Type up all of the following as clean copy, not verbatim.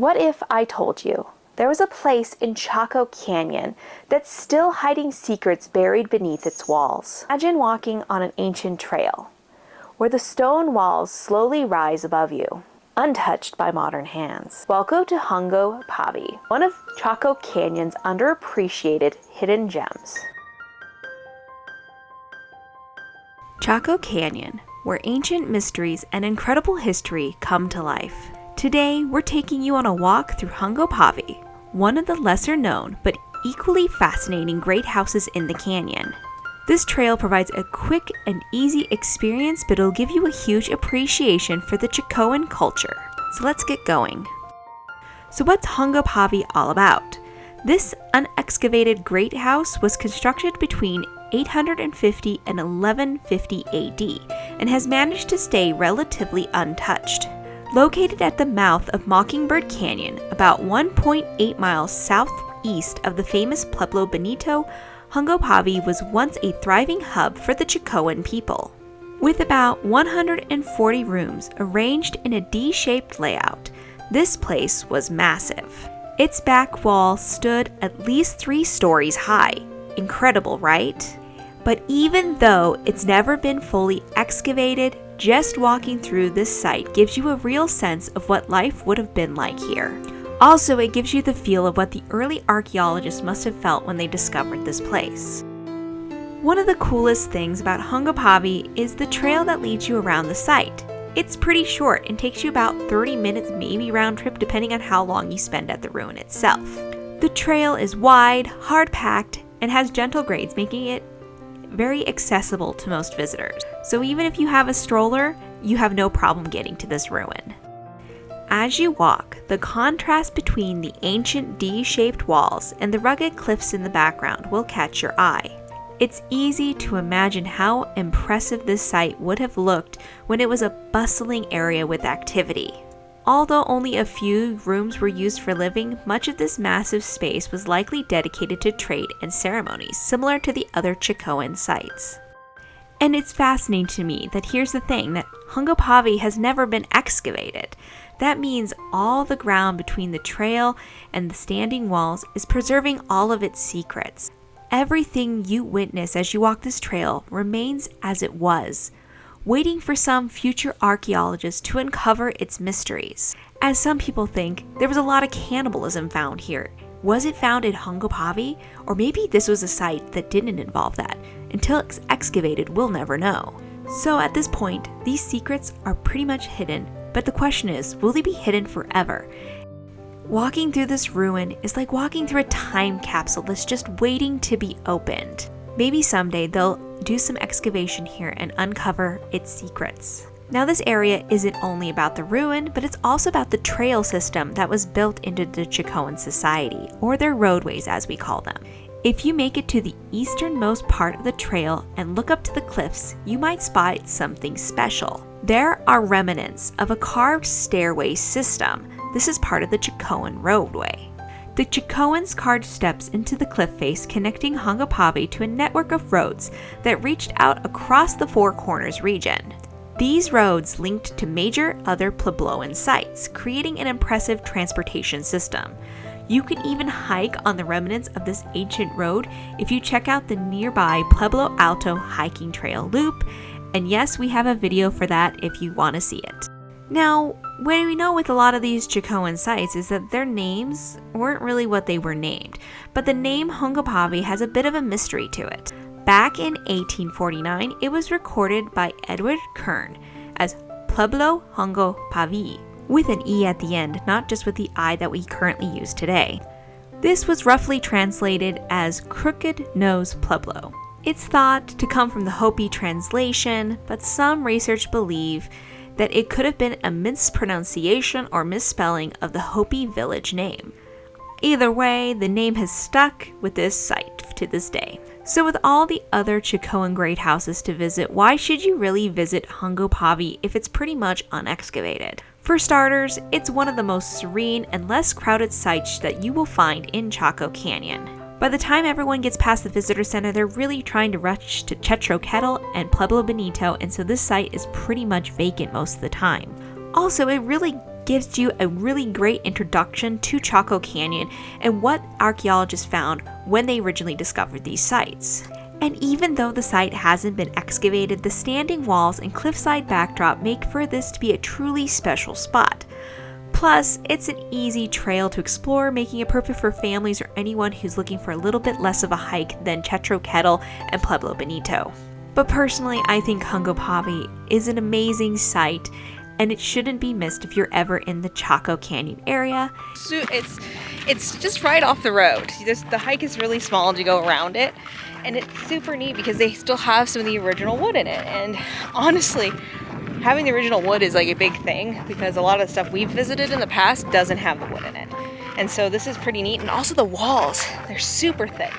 What if I told you there was a place in Chaco Canyon that's still hiding secrets buried beneath its walls? Imagine walking on an ancient trail where the stone walls slowly rise above you, untouched by modern hands. Welcome to Hungo Pavi, one of Chaco Canyon's underappreciated hidden gems. Chaco Canyon, where ancient mysteries and incredible history come to life. Today, we're taking you on a walk through Hungo Pavi, one of the lesser known but equally fascinating great houses in the canyon. This trail provides a quick and easy experience, but it'll give you a huge appreciation for the Chacoan culture. So let's get going. So what's Hungo Pavi all about? This unexcavated great house was constructed between 850 and 1150 AD and has managed to stay relatively untouched. Located at the mouth of Mockingbird Canyon, about 1.8 miles southeast of the famous Pueblo Bonito, Hungo Pavi was once a thriving hub for the Chacoan people. With about 140 rooms arranged in a D-shaped layout, this place was massive. Its back wall stood at least 3 stories high. Incredible, right? But even though it's never been fully excavated, just walking through this site gives you a real sense of what life would have been like here. Also, it gives you the feel of what the early archaeologists must have felt when they discovered this place. One of the coolest things about Hungo Pavi is the trail that leads you around the site. It's pretty short and takes you about 30 minutes, maybe round trip, depending on how long you spend at the ruin itself. The trail is wide, hard-packed, and has gentle grades, making it very accessible to most visitors. So even if you have a stroller, you have no problem getting to this ruin. As you walk, the contrast between the ancient D-shaped walls and the rugged cliffs in the background will catch your eye. It's easy to imagine how impressive this site would have looked when it was a bustling area with activity. Although only a few rooms were used for living, much of this massive space was likely dedicated to trade and ceremonies, similar to the other Chacoan sites. And it's fascinating to me that here's the thing, that Hungo Pavi has never been excavated. That means all the ground between the trail and the standing walls is preserving all of its secrets. Everything you witness as you walk this trail remains as it was, waiting for some future archaeologist to uncover its mysteries. As some people think, there was a lot of cannibalism found here. Was it found in Hungo Pavi? Or maybe this was a site that didn't involve that. Until it's excavated, we'll never know. So at this point, these secrets are pretty much hidden, but the question is, will they be hidden forever? Walking through this ruin is like walking through a time capsule that's just waiting to be opened. Maybe someday they'll do some excavation here and uncover its secrets. Now, this area isn't only about the ruin, but it's also about the trail system that was built into the Chacoan society, or their roadways as we call them. If you make it to the easternmost part of the trail and look up to the cliffs, you might spot something special. There are remnants of a carved stairway system. This is part of the Chacoan roadway. The Chacoans carved steps into the cliff face, connecting Hungo Pavi to a network of roads that reached out across the Four Corners region. These roads linked to major other Puebloan sites, creating an impressive transportation system. You can even hike on the remnants of this ancient road if you check out the nearby Pueblo Alto hiking trail loop, and yes, we have a video for that if you want to see it. Now, what we know with a lot of these Chacoan sites is that their names weren't really what they were named, but the name Hungo Pavi has a bit of a mystery to it. Back in 1849, it was recorded by Edward Kern as Pueblo Hungo Pavi, with an E at the end, not just with the I that we currently use today. This was roughly translated as Crooked Nose Pueblo. It's thought to come from the Hopi translation, but some research believe that it could have been a mispronunciation or misspelling of the Hopi village name. Either way, the name has stuck with this site to this day. So with all the other Chacoan great houses to visit, why should you really visit Hungo Pavi if it's pretty much unexcavated? For starters, it's one of the most serene and less crowded sites that you will find in Chaco Canyon. By the time everyone gets past the visitor center, they're really trying to rush to Chetro Kettle and Pueblo Bonito, and so this site is pretty much vacant most of the time. Also, it really gives you a really great introduction to Chaco Canyon and what archaeologists found when they originally discovered these sites. And even though the site hasn't been excavated, the standing walls and cliffside backdrop make for this to be a truly special spot. Plus, it's an easy trail to explore, making it perfect for families or anyone who's looking for a little bit less of a hike than Chetro Kettle and Pueblo Bonito. But personally, I think Hungo Pavi is an amazing site, and it shouldn't be missed if you're ever in the Chaco Canyon area. So it's just right off the road. The hike is really small to go around it, and it's super neat because they still have some of the original wood in it. And honestly, having the original wood is like a big thing because a lot of the stuff we've visited in the past doesn't have the wood in it. And so this is pretty neat. And also the walls, they're super thick.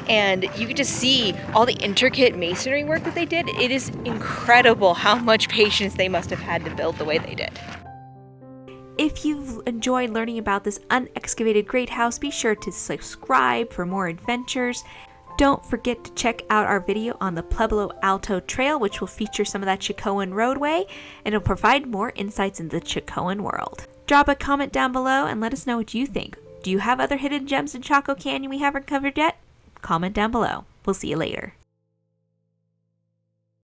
And you can just see all the intricate masonry work that they did. It is incredible how much patience they must have had to build the way they did. If you've enjoyed learning about this unexcavated great house, be sure to subscribe for more adventures. Don't forget to check out our video on the Pueblo Alto Trail, which will feature some of that Chacoan roadway, and it'll provide more insights into the Chacoan world. Drop a comment down below and let us know what you think. Do you have other hidden gems in Chaco Canyon we haven't covered yet? Comment down below. We'll see you later.